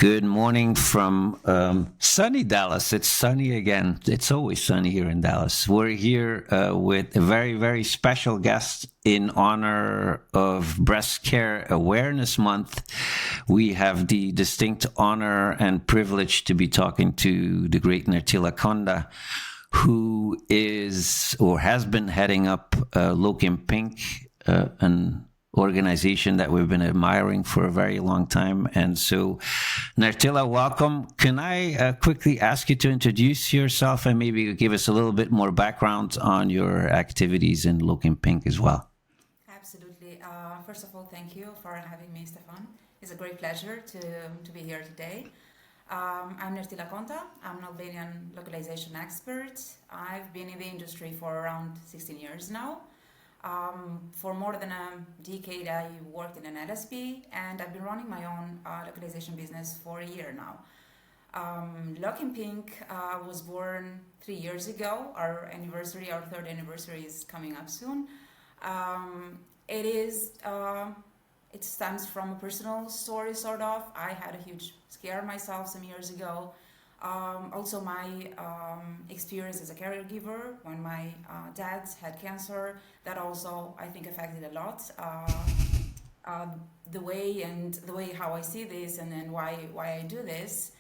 Good morning from sunny Dallas. It's sunny again. It's always sunny here in Dallas. We're here with a very, very special guest in honor of Breast Care Awareness Month. We have the distinct honor and privilege to be talking to the great Nertila Konda, who is or has been heading up Locum Pink, an organization that we've been admiring for a very long time. And so, Nertila, welcome. Can I quickly ask you to introduce yourself and maybe give us a little bit more background on your activities in Locum Pink as well? Absolutely. First of all, thank you for having me, Stefan. It's a great pleasure to be here today. I'm Nertila Konda. I'm an Albanian localization expert. I've been in the industry for around 16 years now. For more than a decade, I worked in an LSP, and I've been running my own localization business for a year now. Locum Pink was born 3 years ago. Our third anniversary is coming up soon. It stems from a personal story, sort of. I had a huge scare myself some years ago. Also, my experience as a caregiver when my dad had cancer, that also I think affected a lot the way how I see this, and then why I do this.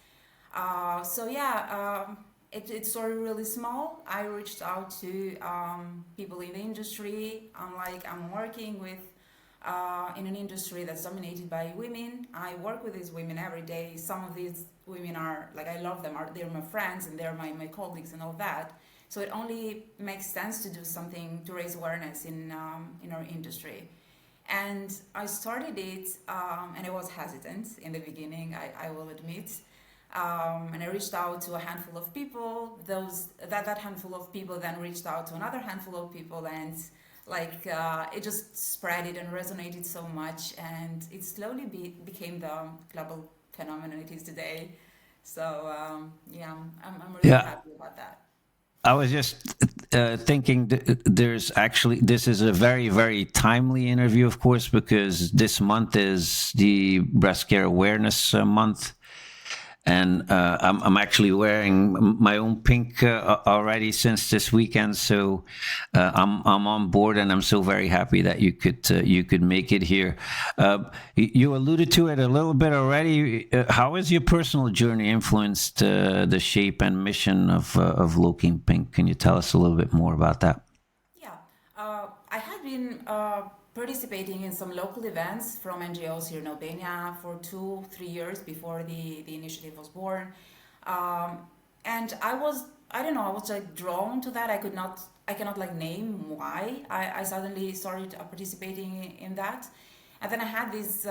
It started really small. I reached out to people in the industry. I'm working with in an industry that's dominated by women. I work with these women every day. Some of these women are, I love them. They're my friends and they're my colleagues and all that. So it only makes sense to do something to raise awareness in our industry. And I started it, and I was hesitant in the beginning, I will admit. And I reached out to a handful of people. That handful of people then reached out to another handful of people, and it just spread it and resonated so much, and it slowly became the global phenomenon it is today. So I'm really happy about that. I was just thinking this is a very, very timely interview, of course, because this month is the Breast Care Awareness Month. And I'm actually wearing my own pink already since this weekend, so I'm on board, and I'm so very happy that you could make it here. You alluded to it a little bit already. How has your personal journey influenced the shape and mission of Locum Pink? Can you tell us a little bit more about that? Yeah, I had been participating in some local events from NGOs here in Albania for 2-3 years before the initiative was born. And I was drawn to that. I cannot name why I suddenly started participating in that. And then I had this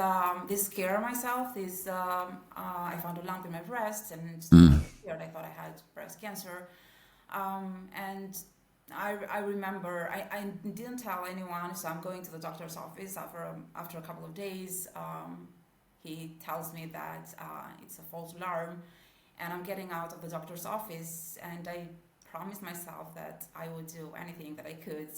scare myself. I found a lump in my breast, and I thought I had breast cancer. And I remember I didn't tell anyone, so I'm going to the doctor's office after a couple of days. He tells me that it's a false alarm, and I'm getting out of the doctor's office, and I promised myself that I would do anything that I could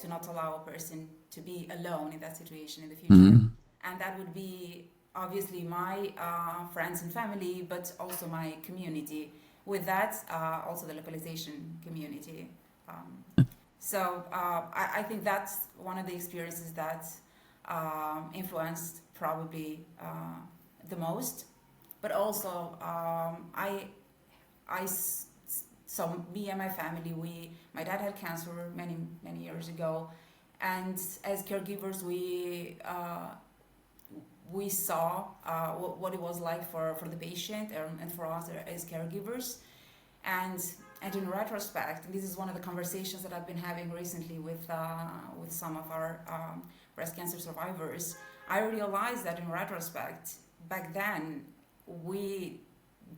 to not allow a person to be alone in that situation in the future. And that would be obviously my friends and family, but also my community. With that, also the localization community. I think that's one of the experiences that influenced probably the most. But also, so me and my family, my dad had cancer many years ago, and as caregivers, we saw what it was like for the patient and for us as caregivers. And in retrospect, and this is one of the conversations that I've been having recently with some of our breast cancer survivors, I realized that in retrospect, back then, we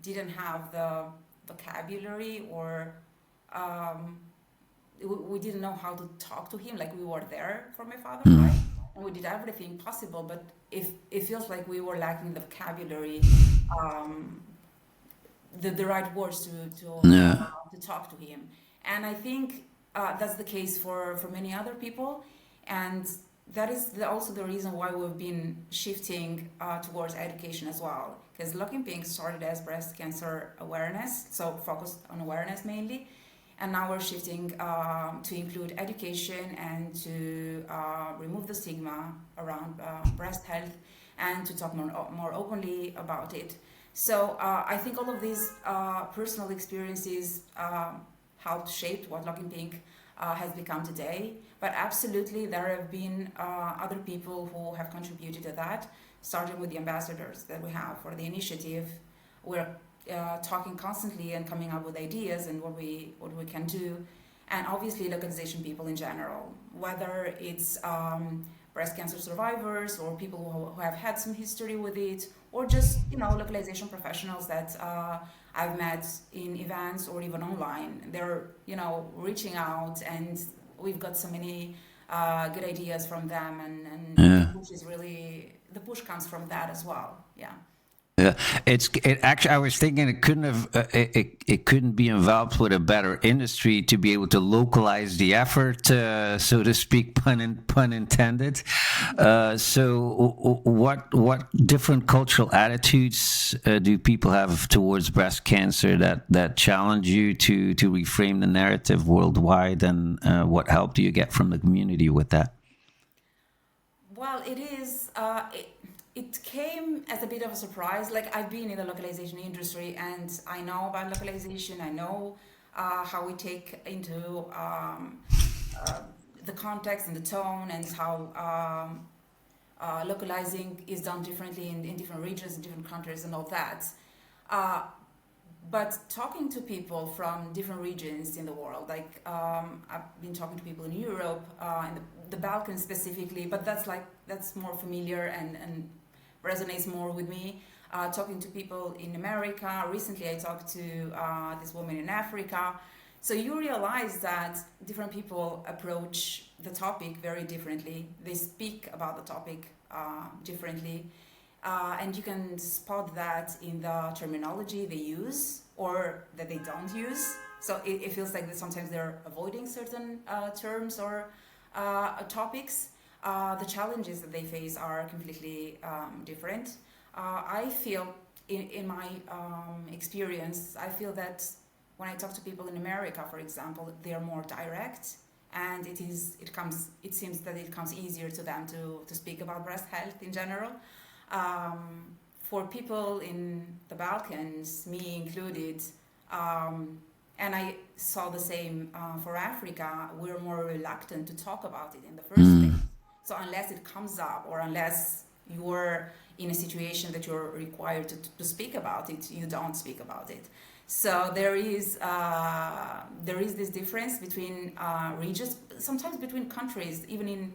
didn't have the vocabulary, or we didn't know how to talk to him. We were there for my father, right? And we did everything possible, but it feels like we were lacking the vocabulary, the right words to talk to him. And I think that's the case for many other people. And that is also the reason why we've been shifting towards education as well. Because Looking Pink started as breast cancer awareness, so focused on awareness mainly, and now we're shifting to include education and to remove the stigma around breast health and to talk more openly about it. So I think all of these personal experiences helped shape what Locking Pink has become today. But absolutely, there have been other people who have contributed to that, starting with the ambassadors that we have for the initiative. We're talking constantly and coming up with ideas and what we can do, and obviously localization people in general, whether it's breast cancer survivors or people who have had some history with it, or just localization professionals that I've met in events or even online. They're reaching out, and we've got so many good ideas from them, and the push comes from that as well. Yeah. Yeah, it actually. I was thinking it couldn't have it couldn't be involved with a better industry to be able to localize the effort, so to speak, pun intended. So, what different cultural attitudes do people have towards breast cancer that challenge you to reframe the narrative worldwide, and what help do you get from the community with that? Well, it is. It came as a bit of a surprise. Like, I've been in the localization industry, and I know about localization. I know how we take into the context and the tone, and how localizing is done differently in different regions, in different countries, and all that. But talking to people from different regions in the world, like I've been talking to people in Europe, in the Balkans specifically, but that's more familiar and resonates more with me. Talking to people in America. Recently I talked to this woman in Africa. So you realize that different people approach the topic very differently. They speak about the topic differently. And you can spot that in the terminology they use or that they don't use. So it feels like that sometimes they're avoiding certain terms or topics. The challenges that they face are completely different. I feel, in my experience, I feel that when I talk to people in America, for example, they are more direct, and it seems that it comes easier to them to speak about breast health in general. For people in the Balkans, me included, and I saw the same for Africa, we're more reluctant to talk about it in the first place. So unless it comes up, or unless you're in a situation that you're required to speak about it, you don't speak about it. So there is this difference between regions, sometimes between countries, even in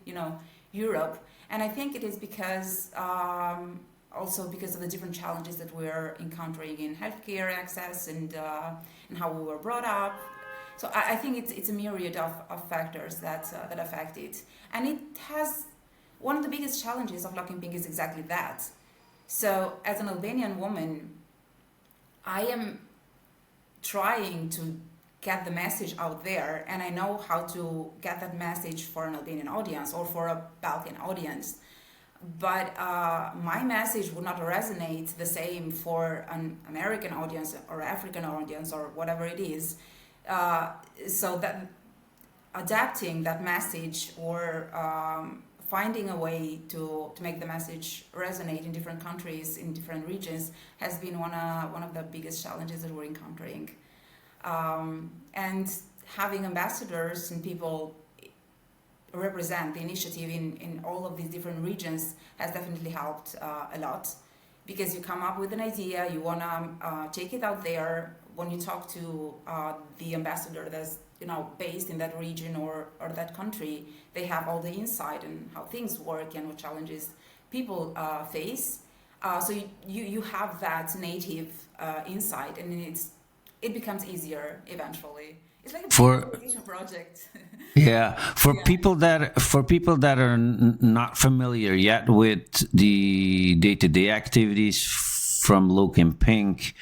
Europe. And I think it is because also because of the different challenges that we're encountering in healthcare access and how we were brought up. So I think it's a myriad of factors that affect it. And it has, one of the biggest challenges of Locking Pink is exactly that. So as an Albanian woman, I am trying to get the message out there, and I know how to get that message for an Albanian audience or for a Balkan audience. But my message would not resonate the same for an American audience or African audience or whatever it is. So that adapting that message or finding a way to make the message resonate in different countries, in different regions, has been one of the biggest challenges that we're encountering. And having ambassadors and people represent the initiative in all of these different regions has definitely helped a lot, because you come up with an idea, you want to take it out there. When you talk to the ambassador that's based in that region or that country, they have all the insight and how things work and what challenges people face. So you have that native insight, and it becomes easier eventually. It's like a education project. Yeah, for people that are not familiar yet with the day-to-day activities from Locking Pink,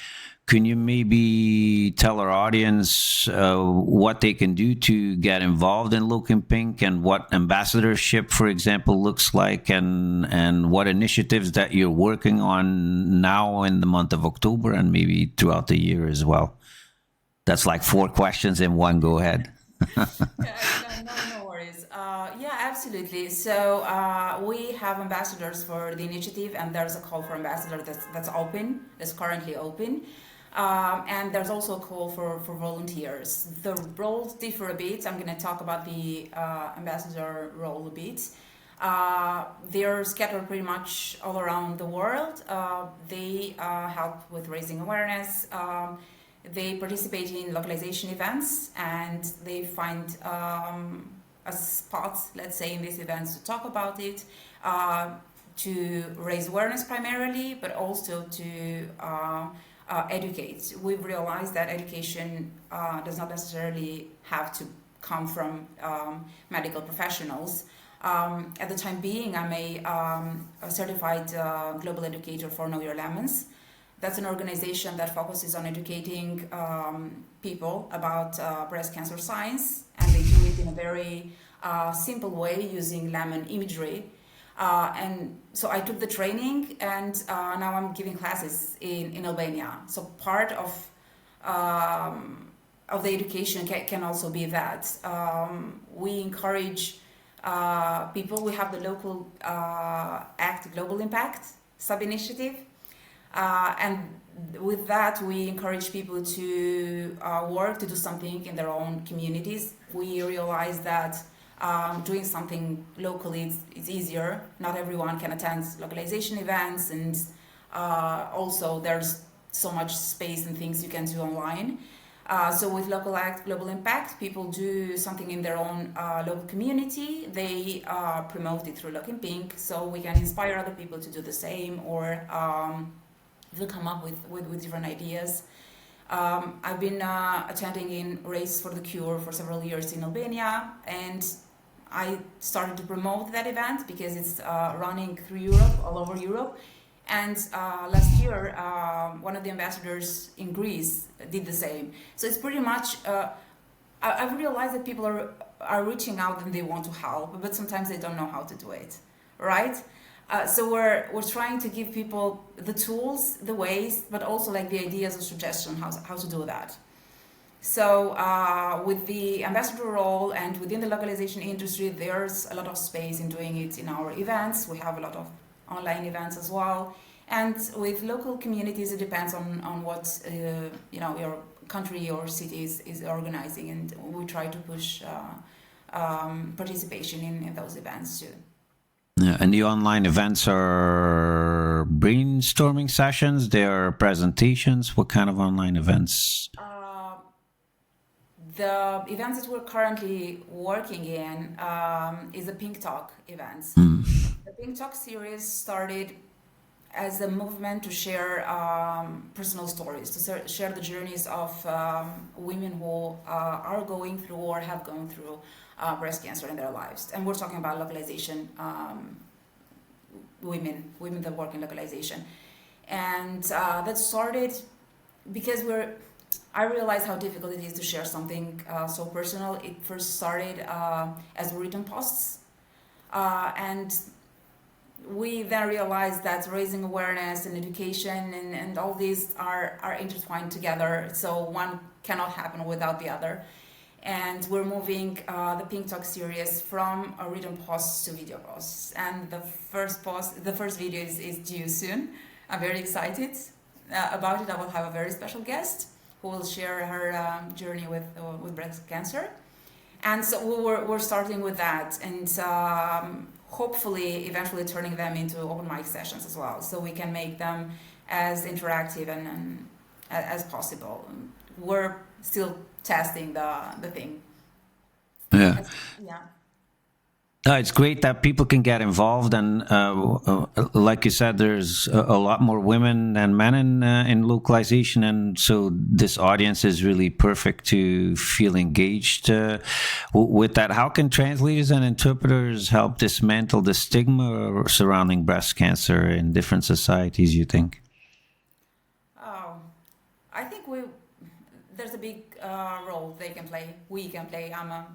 can you maybe tell our audience what they can do to get involved in Look in Pink, and what ambassadorship, for example, looks like, and what initiatives that you're working on now in the month of October and maybe throughout the year as well? That's like 4 questions in one. Go ahead. No worries. Yeah, absolutely. So we have ambassadors for the initiative, and there's a call for ambassador that's open, that's currently open. And there's also a call for volunteers. The roles differ a bit. I'm going to talk about the ambassador role a bit. They're scattered pretty much all around the world. They help with raising awareness. They participate in localization events, and they find a spot, let's say, in these events to talk about it, to raise awareness primarily, but also to educate. We've realized that education does not necessarily have to come from medical professionals. At the time being, I'm a certified global educator for Know Your Lemons. That's an organization that focuses on educating people about breast cancer science, and they do it in a very simple way using lemon imagery. And so I took the training, and now I'm giving classes in Albania. So part of the education can also be that. We encourage people. We have the local ACT Global Impact sub-initiative. And with that, we encourage people to work to do something in their own communities. We realize that doing something locally is easier. Not everyone can attend localization events, and also there's so much space and things you can do online. So with Local Act Global Impact, people do something in their own local community. They promote it through Look in Pink, so we can inspire other people to do the same, or they'll come up with different ideas. I've been attending in Race for the Cure for several years in Albania, and I started to promote that event because it's running through Europe, all over Europe. And last year, one of the ambassadors in Greece did the same. So it's pretty much, I've realized that people are reaching out and they want to help, but sometimes they don't know how to do it, right? So we're trying to give people the tools, the ways, but also like the ideas or suggestions how to do that. So with the ambassador role and within the localization industry, there's a lot of space in doing it in our events. We have a lot of online events as well. And with local communities, it depends on what your country or city is organizing, and we try to push participation in those events too. Yeah, and the online events are brainstorming sessions, they are presentations. What kind of online events? The events that we're currently working in is the Pink Talk events. The Pink Talk series started as a movement to share personal stories, to share the journeys of women who are going through or have gone through breast cancer in their lives. And we're talking about localization, women that work in localization. And that started because I realized how difficult it is to share something so personal. It first started as written posts, and we then realized that raising awareness and education and all these are intertwined together, so one cannot happen without the other. And we're moving the Pink Talk series from written posts to video posts. And the first video is due soon. I'm very excited about it. I will have a very special guest who will share her journey with breast cancer. And so we're starting with that, and hopefully eventually turning them into open mic sessions as well, so we can make them as interactive and as possible. We're still testing the thing. Yeah. Yeah. It's great that people can get involved, and like you said, there's a lot more women than men in localization, and so this audience is really perfect to feel engaged with that. How can translators and interpreters help dismantle the stigma surrounding breast cancer in different societies, you think? I big role they can play. We can play. I'm a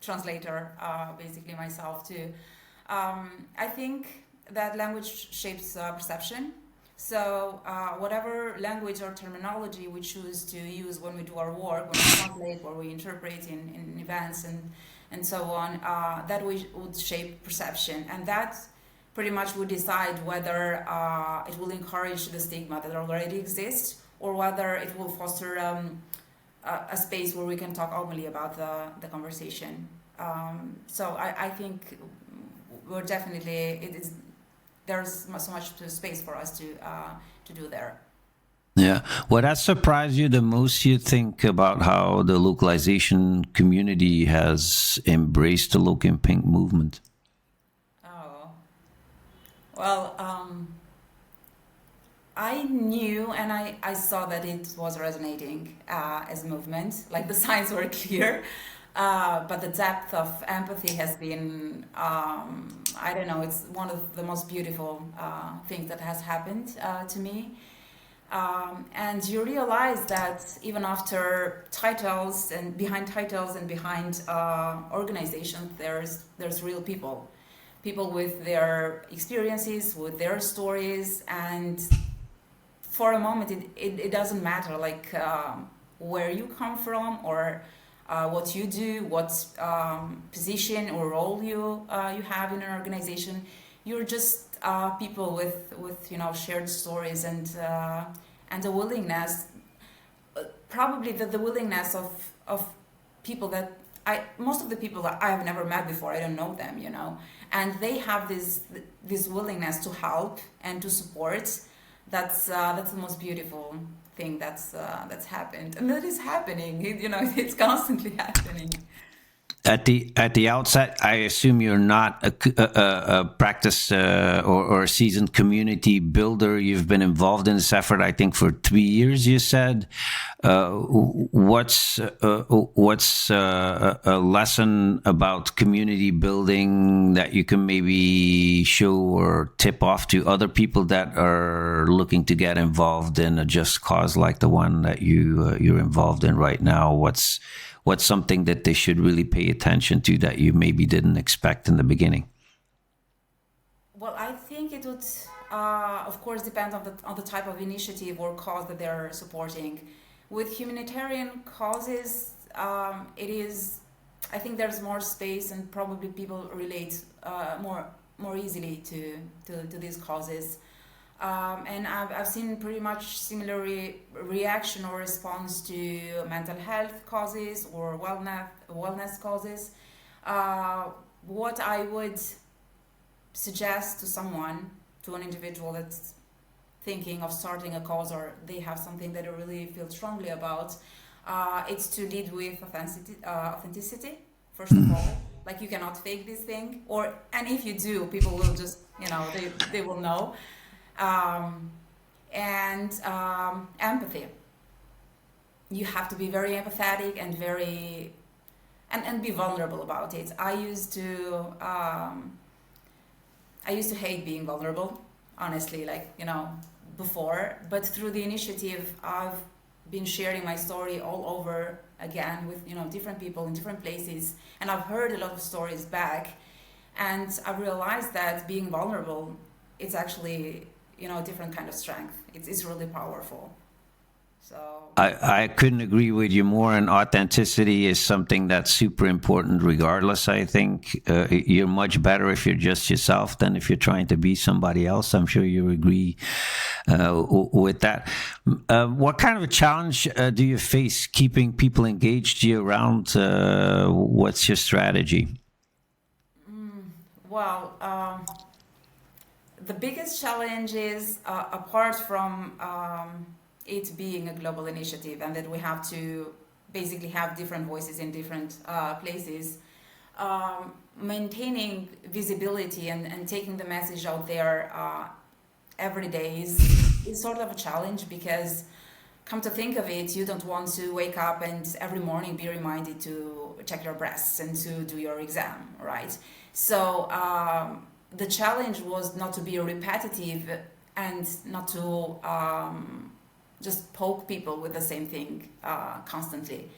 translator, basically myself too. I think that language shapes perception. So whatever language or terminology we choose to use when we do our work, when we translate, or we interpret in events and so on, that would shape perception, and that pretty much would decide whether it will encourage the stigma that already exists, or whether it will foster a space where we can talk openly about the conversation. So I think we're definitely, there's so much space for us to do there. Yeah. What has surprised you the most, you think, about how the localization community has embraced the Loc in Pink movement? Oh, well, I knew and I saw that it was resonating as a movement, like the signs were clear. But the depth of empathy has been, I don't know, it's one of the most beautiful things that has happened to me. And you realize that even after titles and behind organizations, there's real people with their experiences, with their stories, and for a moment it doesn't matter like where you come from or what you do, what position or role you have in an organization. You're just people with shared stories and a willingness, probably the willingness of people that most of the people that I have never met before, I don't know them, and they have this willingness to help and to support. That's the most beautiful thing that's happened, and that is happening. It's constantly happening. At the outset, I assume you're not a practice or a seasoned community builder. You've been involved in this effort, I think, for 3 years. You said, what's a lesson about community building that you can maybe show or tip off to other people that are looking to get involved in a just cause like the one that you're involved in right now? What's something that they should really pay attention to that you maybe didn't expect in the beginning? Well, I think it would, of course, depend on the type of initiative or cause that they're supporting. With humanitarian causes, it is, I think there's more space and probably people relate more easily to these causes. And I've seen pretty much similar reaction or response to mental health causes or wellness causes. What I would suggest to an individual that's thinking of starting a cause or they have something that they really feel strongly about, it's to lead with authenticity, first of all. Like, you cannot fake this thing, and if you do, people will just, they will know. And empathy. You have to be very empathetic and and be vulnerable about it. I used to hate being vulnerable, honestly, before. But through the initiative, I've been sharing my story all over again with different people in different places, and I've heard a lot of stories back, and I've realized that being vulnerable, it's actually a different kind of strength. It's really powerful. So I couldn't agree with you more. And authenticity is something that's super important regardless. I think you're much better if you're just yourself than if you're trying to be somebody else. I'm sure you agree with that. What kind of a challenge do you face keeping people engaged year round? What's your strategy? Well, the biggest challenge is, apart from it being a global initiative and that we have to basically have different voices in different places, maintaining visibility and taking the message out there every day is sort of a challenge, because come to think of it, you don't want to wake up and every morning be reminded to check your breasts and to do your exam, right? So the challenge was not to be repetitive and not to just poke people with the same thing constantly.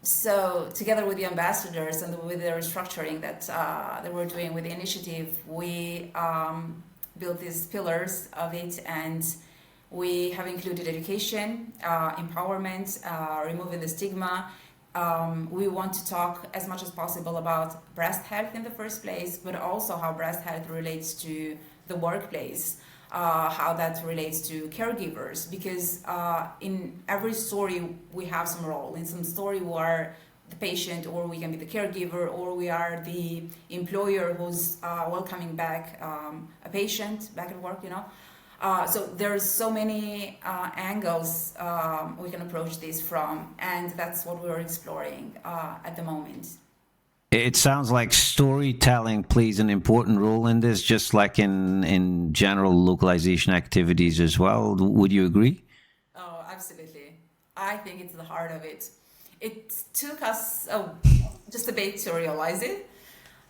So together with the ambassadors and with the restructuring that we're doing with the initiative, we built these pillars of it, and we have included education, empowerment, removing the stigma. We want to talk as much as possible about breast health in the first place, but also how breast health relates to the workplace, how that relates to caregivers, because in every story we have some role. In some story we are the patient, or we can be the caregiver, or we are the employer who's welcoming back a patient back at work, so there's so many angles we can approach this from, and that's what we're exploring at the moment. It sounds like storytelling plays an important role in this, just like in general localization activities as well. Would you agree? Oh, absolutely. I think it's the heart of it. It took us just a bit to realize it,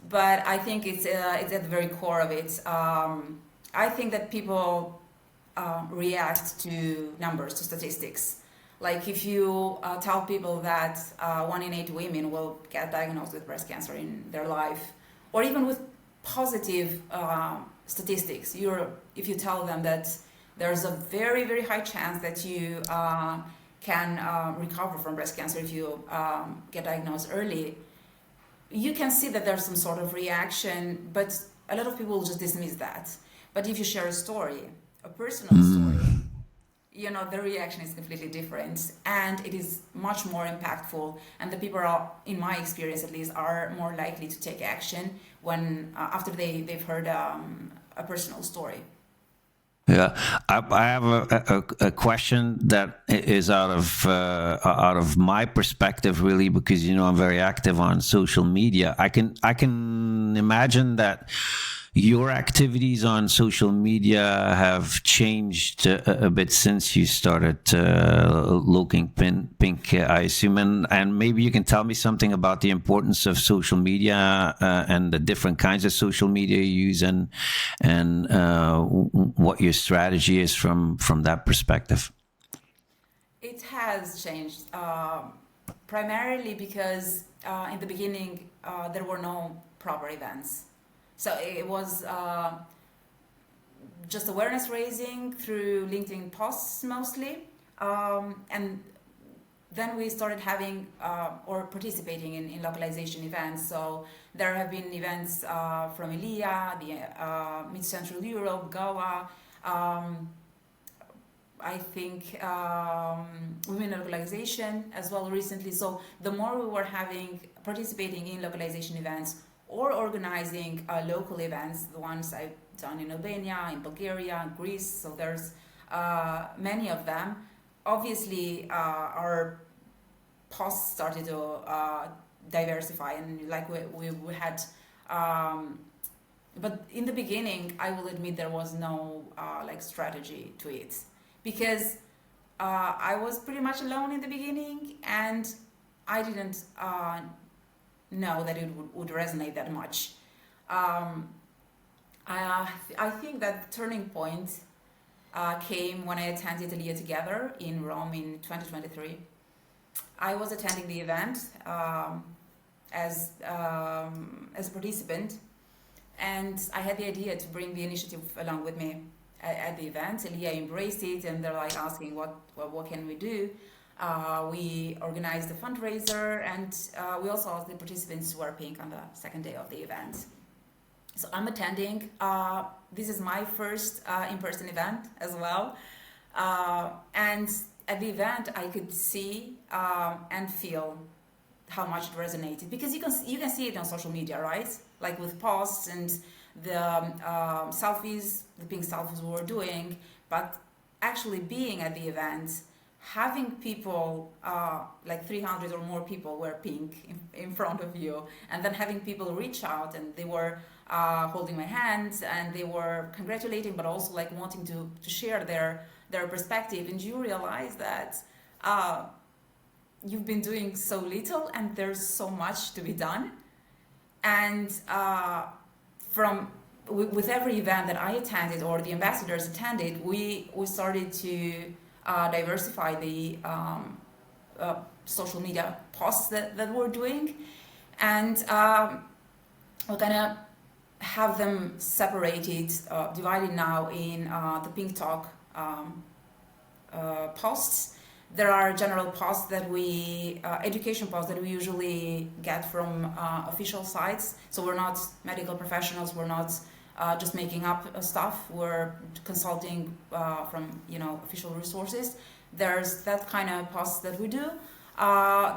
but I think it's at the very core of it. I think that people react to numbers, to statistics. Like if you tell people that 1 in 8 women will get diagnosed with breast cancer in their life, or even with positive statistics, if you tell them that there's a very, very high chance that you can recover from breast cancer if you get diagnosed early, you can see that there's some sort of reaction, but a lot of people will just dismiss that. But if you share a story, a personal story, the reaction is completely different, and it is much more impactful, and the people are, in my experience at least, are more likely to take action when after they've heard a personal story. Yeah, I have a question that is out of my perspective, really, because I'm very active on social media. I can imagine that your activities on social media have changed a bit since you started looking pink, I assume, and maybe you can tell me something about the importance of social media and the different kinds of social media you use, and what your strategy is from that perspective. It has changed primarily because in the beginning there were no proper events. So it was just awareness raising through LinkedIn posts mostly. And then we started having or participating in localization events. So there have been events from ELIA, the Mid-Central Europe, Goa, I think women in localization as well recently. So the more we were participating in localization events, or organizing local events, the ones I've done in Albania, in Bulgaria, Greece, so there's many of them. Obviously, our posts started to diversify, and like we had, but in the beginning, I will admit there was no strategy to it, because I was pretty much alone in the beginning, and I didn't know that it would resonate that much. I think that turning point came when I attended ELIA Together in Rome in 2023. I was attending the event as a participant, and I had the idea to bring the initiative along with me at the event. ELIA embraced it, and they're asking what can we do. We organized a fundraiser, and we also asked the participants to wear pink on the second day of the event. So I'm attending. This is my first in-person event as well. And at the event, I could see and feel how much it resonated, because you can see it on social media, right? Like with posts and the selfies, the pink selfies we were doing, but actually being at the event, having people, like 300 or more people wear pink in front of you, and then having people reach out, and they were holding my hand, and they were congratulating, but also wanting to share their perspective, and you realize that you've been doing so little, and there's so much to be done. And with every event that I attended or the ambassadors attended, we started to diversify the social media posts that we're doing, and we're gonna have them separated, divided now in the Pink Talk posts. There are general posts that we, education posts that we usually get from official sites. So we're not medical professionals, we're not just making up stuff, we're consulting from official resources. There's that kind of posts that we do.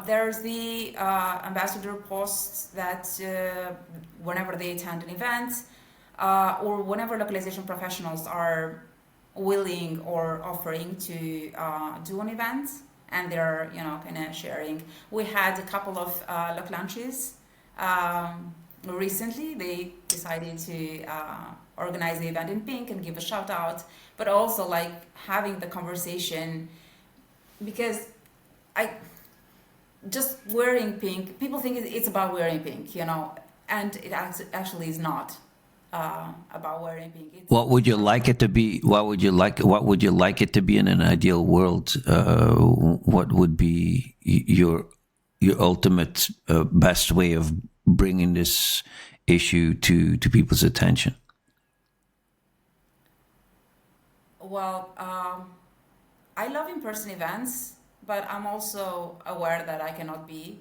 There's the ambassador posts that whenever they attend an event or whenever localization professionals are willing or offering to do an event, and they're kind of sharing. We had a couple of loc launches recently. They decided to organize the event in pink and give a shout out, but also like having the conversation, because I just wearing pink, people think it's about wearing pink, and it actually is not about wearing pink. What would you like it to be? What would you like it to be in an ideal world? What would be your ultimate best way of bringing this issue to people's attention? Well, I love in-person events, but I'm also aware that I cannot be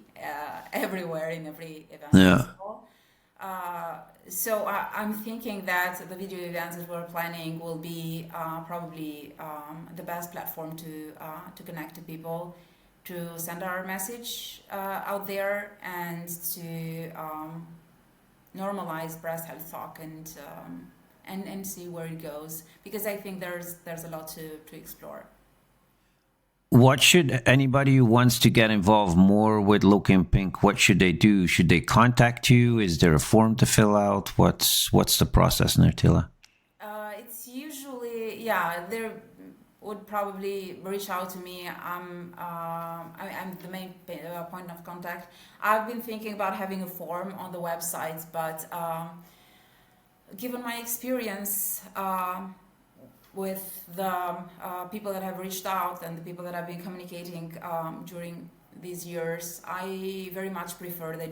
everywhere in every event. Yeah. So I'm thinking that the video events that we're planning will be probably the best platform to connect to people, to send our message out there, and to normalize breast health talk and see where it goes, because I think there's a lot to explore. What should anybody who wants to get involved more with Loc in Pink, what should they do? Should they contact you? Is there a form to fill out? What's the process, Nertila? It's usually, they would probably reach out to me. I'm the main point of contact. I've been thinking about having a form on the website, but given my experience with the people that have reached out and the people that I've been communicating during these years, I very much prefer the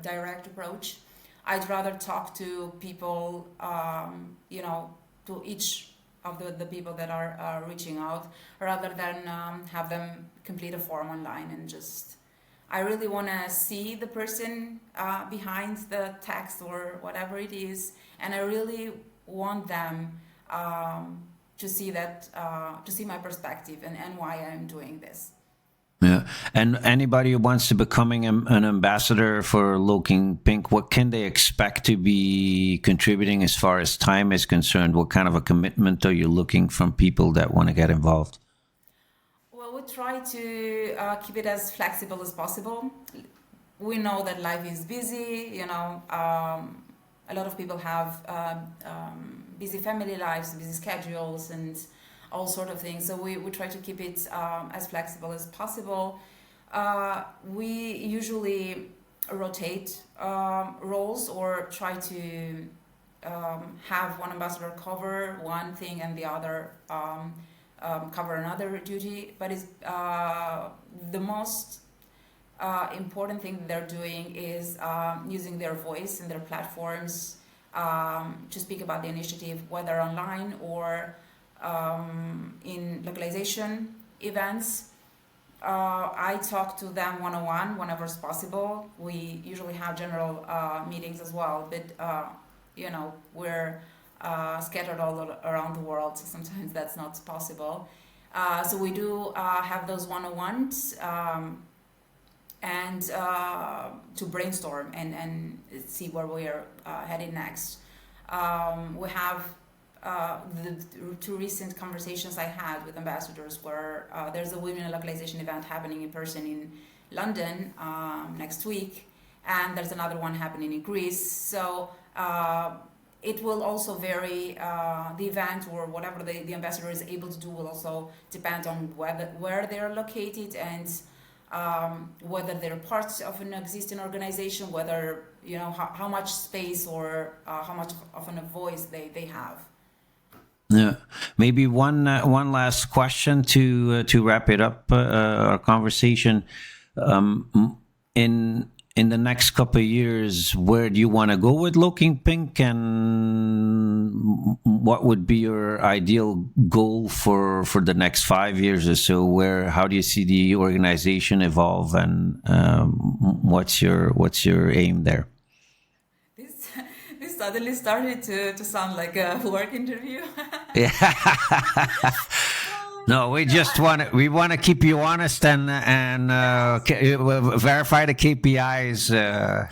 direct approach. I'd rather talk to people, to each of the people that are reaching out, rather than have them complete a form online and just... I really want to see the person behind the text or whatever it is, and I really want them to see that, to see my perspective and why I'm doing this. Yeah, and anybody who wants to becoming an ambassador for Loc in Pink, what can they expect to be contributing as far as time is concerned? What kind of a commitment are you looking from people that want to get involved? Well, we try to keep it as flexible as possible. We know that life is busy, a lot of people have busy family lives, busy schedules, and all sort of things. So we try to keep it as flexible as possible. We usually rotate roles, or try to have one ambassador cover one thing and the other cover another duty. But it's the most important thing that they're doing is using their voice and their platforms to speak about the initiative, whether online or in localization events. I talk to them one-on-one whenever it's possible. We usually have general meetings as well, but we're scattered all around the world, so sometimes that's not possible. So we do have those one-on-ones, and to brainstorm and see where we're heading next. We have the two recent conversations I had with ambassadors where there's a women localization event happening in person in London next week, and there's another one happening in Greece. So it will also vary, the event or whatever the ambassador is able to do will also depend on where they're located, and whether they're part of an existing organization, whether, how much space or how much of a voice they have. Yeah. Maybe one last question to wrap it up, our conversation. In the next couple of years, where do you want to go with Looking Pink, and what would be your ideal goal for the next 5 years or so? How do you see the organization evolve, and what's your aim there? This this suddenly started to sound like a work interview. Yeah. No, we No, just want to keep you honest and yes. verify the KPIs. Yeah,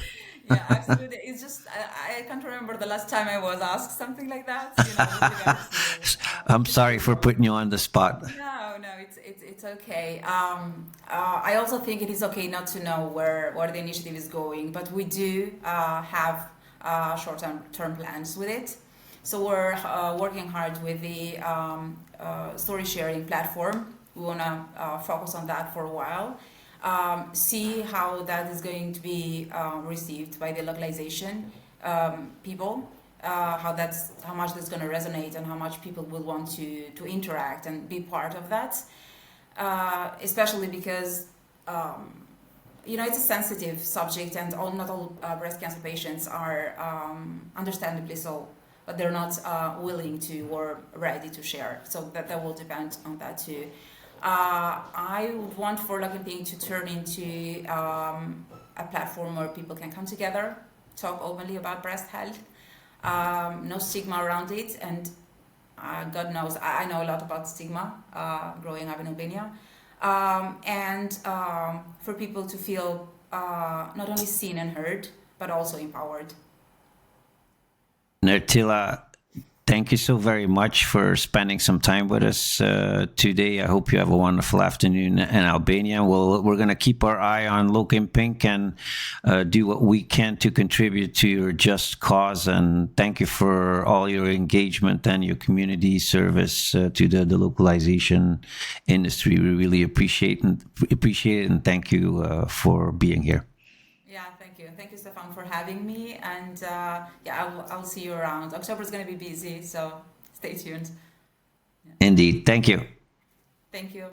absolutely. It's just I can't remember the last time I was asked something like that, with regards to I'm sorry for initiative. putting you on the spot. No, no, it's okay. I also think it is okay not to know where the initiative is going, but we do have short-term plans with it. So we're working hard with the story sharing platform. We want to focus on that for a while. See how that is going to be received by the localization people. How much that's going to resonate, and how much people will want to interact and be part of that. Especially because it's a sensitive subject, and not all breast cancer patients are understandably so, but they're not willing to or ready to share. So that will depend on that too. I would want for Looking Pink to turn into a platform where people can come together, talk openly about breast health, no stigma around it, and God knows I know a lot about stigma growing up in Albania, and for people to feel not only seen and heard, but also empowered. Nertila, thank you so very much for spending some time with us today. I hope you have a wonderful afternoon in Albania. We're going to keep our eye on Looking Pink and do what we can to contribute to your just cause. And thank you for all your engagement and your community service to the localization industry. We really appreciate it, and thank you for being here. Yeah, thank you. Thank you, Stefan, for having me. And I'll see you around. October is going to be busy, so stay tuned. Yeah. Indeed. Thank you. Thank you.